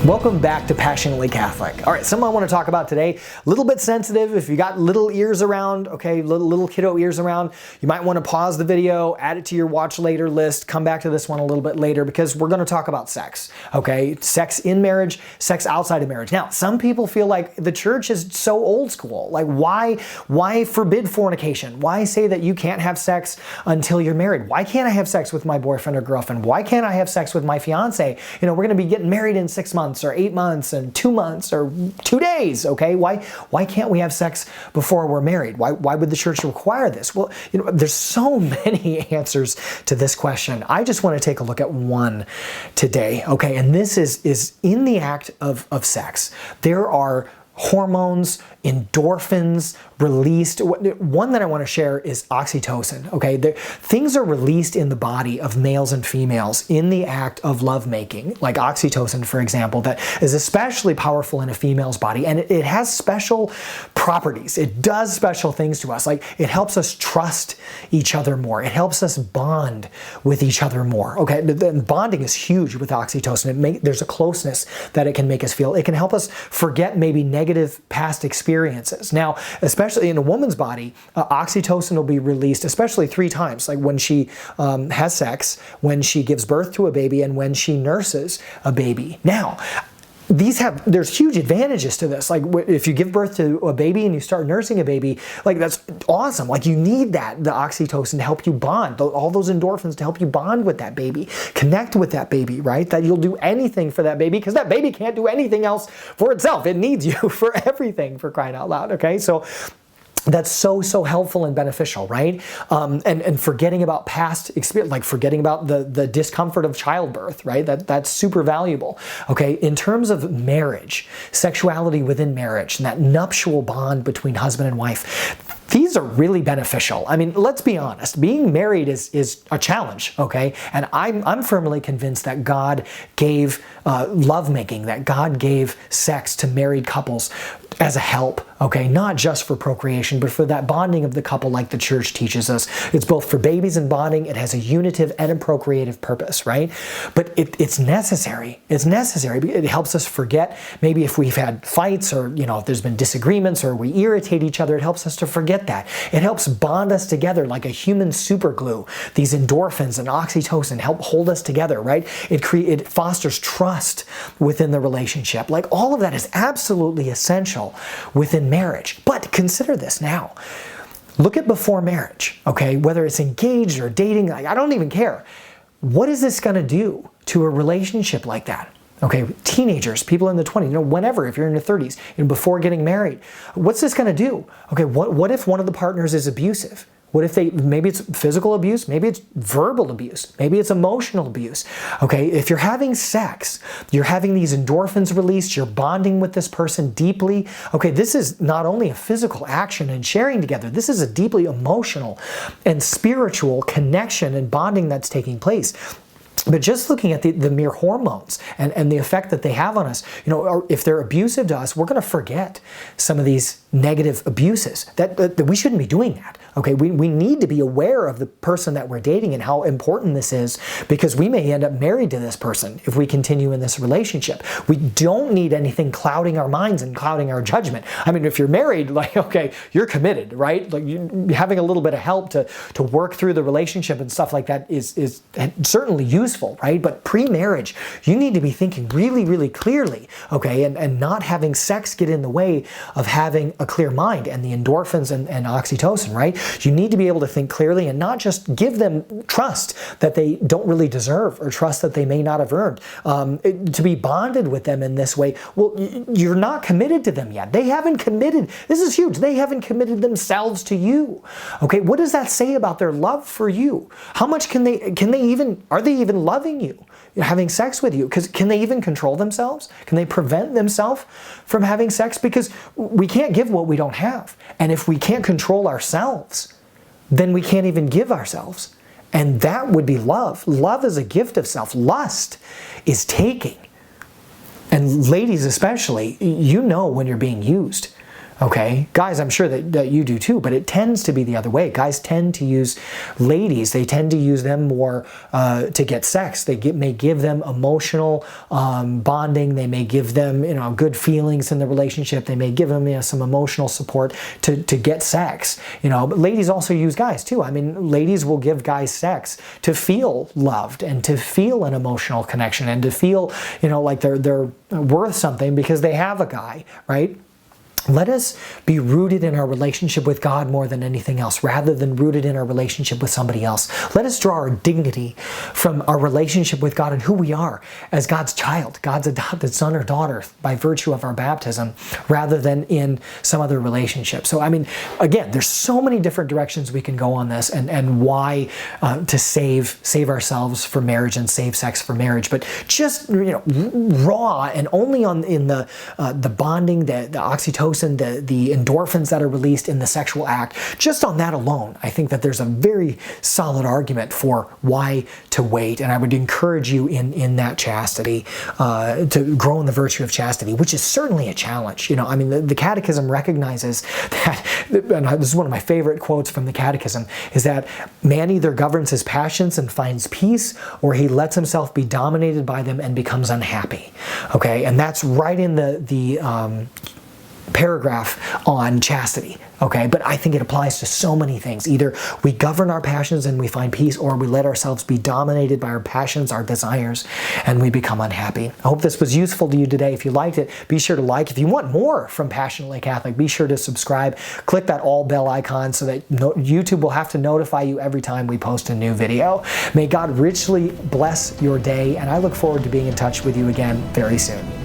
Welcome back to Passionately Catholic. All right, something I want to talk about today, a little bit sensitive. If you got little ears around, okay, little kiddo ears around, you might want to pause the video, add it to your watch later list, come back to this one a little bit later because we're going to talk about sex, okay? Sex in marriage, sex outside of marriage. Now, some people feel like the church is so old school. Like, why forbid fornication? Why say that you can't have sex until you're married? Why can't I have sex with my boyfriend or girlfriend? Why can't I have sex with my fiance? You know, we're going to be getting married in 6 months or 8 months and 2 months or 2 days, okay? Why can't we have sex before we're married? Why would the church require this? Well, you know, there's so many answers to this question. I just want to take a look at one today, okay? And this is in the act of sex. There are hormones, endorphins released. One that I want to share is oxytocin, okay? Things are released in the body of males and females in the act of lovemaking, like oxytocin, for example, that is especially powerful in a female's body, and it has special properties. It does special things to us, like it helps us trust each other more. It helps us bond with each other more, okay? The bonding is huge with oxytocin. There's a closeness that it can make us feel. It can help us forget maybe negative past experiences. Now, especially in a woman's body, oxytocin will be released especially 3 times, like when she has sex, when she gives birth to a baby, and when she nurses a baby. Now, there's huge advantages to this. Like if you give birth to a baby and you start nursing a baby, like that's awesome. Like you need the oxytocin to help you bond, all those endorphins to help you bond with that baby, connect with that baby, right? That you'll do anything for that baby because that baby can't do anything else for itself. It needs you for everything, for crying out loud, okay? So that's so helpful and beneficial, right? And forgetting about past experience, like forgetting about the discomfort of childbirth, right? That's super valuable, okay? In terms of marriage, sexuality within marriage, and that nuptial bond between husband and wife, these are really beneficial. I mean, let's be honest. Being married is a challenge, okay? And I'm firmly convinced that God gave lovemaking, that God gave sex to married couples as a help, okay? Not just for procreation, but for that bonding of the couple like the church teaches us. It's both for babies and bonding. It has a unitive and a procreative purpose, right? But it's necessary. It's necessary. It helps us forget maybe if we've had fights or, you know, if there's been disagreements or we irritate each other, it helps us to forget that. It helps bond us together like a human super glue. These endorphins and oxytocin help hold us together, right? It fosters trust within the relationship. Like all of that is absolutely essential within marriage. But consider this now. Look at before marriage, okay? Whether it's engaged or dating, like, I don't even care. What is this going to do to a relationship like that? Okay, teenagers, people in the 20s, you know, whenever, if you're in your 30s, you know, before getting married, what's this going to do? Okay, what if one of the partners is abusive? What if maybe it's physical abuse, maybe it's verbal abuse, maybe it's emotional abuse. Okay, if you're having sex, you're having these endorphins released, you're bonding with this person deeply. Okay, this is not only a physical action and sharing together, this is a deeply emotional and spiritual connection and bonding that's taking place. But just looking at the mere hormones and the effect that they have on us, you know, if they're abusive to us, we're going to forget some of these negative abuses. That we shouldn't be doing that. Okay, we need to be aware of the person that we're dating and how important this is because we may end up married to this person if we continue in this relationship. We don't need anything clouding our minds and clouding our judgment. I mean, if you're married, like, okay, you're committed, right? Like having a little bit of help to work through the relationship and stuff like that is certainly useful, right? But pre-marriage, you need to be thinking really clearly, okay, and not having sex get in the way of having a clear mind and the endorphins and oxytocin, right? You need to be able to think clearly and not just give them trust that they don't really deserve or trust that they may not have earned. To be bonded with them in this way, well, you're not committed to them yet. They haven't committed. This is huge. They haven't committed themselves to you. Okay, what does that say about their love for you? How much are they even loving you? Having sex with you? Because can they even control themselves? Can they prevent themselves from having sex? Because we can't give what we don't have. And if we can't control ourselves, then we can't even give ourselves. And that would be love. Love is a gift of self. Lust is taking. And ladies especially, you know when you're being used. Okay, guys, I'm sure that you do too, but it tends to be the other way. Guys tend to use ladies, they tend to use them more to get sex. They may give them emotional bonding. They may give them, good feelings in the relationship. They may give them, some emotional support to get sex. But ladies also use guys too. I mean, ladies will give guys sex to feel loved and to feel an emotional connection and to feel, like they're worth something because they have a guy, right? Let us be rooted in our relationship with God more than anything else, rather than rooted in our relationship with somebody else. Let us draw our dignity from our relationship with God and who we are as God's child, God's adopted son or daughter by virtue of our baptism, rather than in some other relationship. So, I mean, again, there's so many different directions we can go on this and why to save ourselves for marriage and save sex for marriage. But just, raw and only in the bonding, the oxytocin, the endorphins that are released in the sexual act, just on that alone, I think that there's a very solid argument for why to wait. And I would encourage you in that chastity to grow in the virtue of chastity, which is certainly a challenge. I mean, the Catechism recognizes that, and this is one of my favorite quotes from the Catechism, is that man either governs his passions and finds peace, or he lets himself be dominated by them and becomes unhappy. Okay, and that's right in the paragraph on chastity. Okay, but I think it applies to so many things. Either we govern our passions and we find peace, or we let ourselves be dominated by our passions, our desires, and we become unhappy. I hope this was useful to you today. If you liked it, be sure to like. If you want more from Passionately Catholic, be sure to subscribe. Click that all bell icon so that YouTube will have to notify you every time we post a new video. May God richly bless your day, and I look forward to being in touch with you again very soon.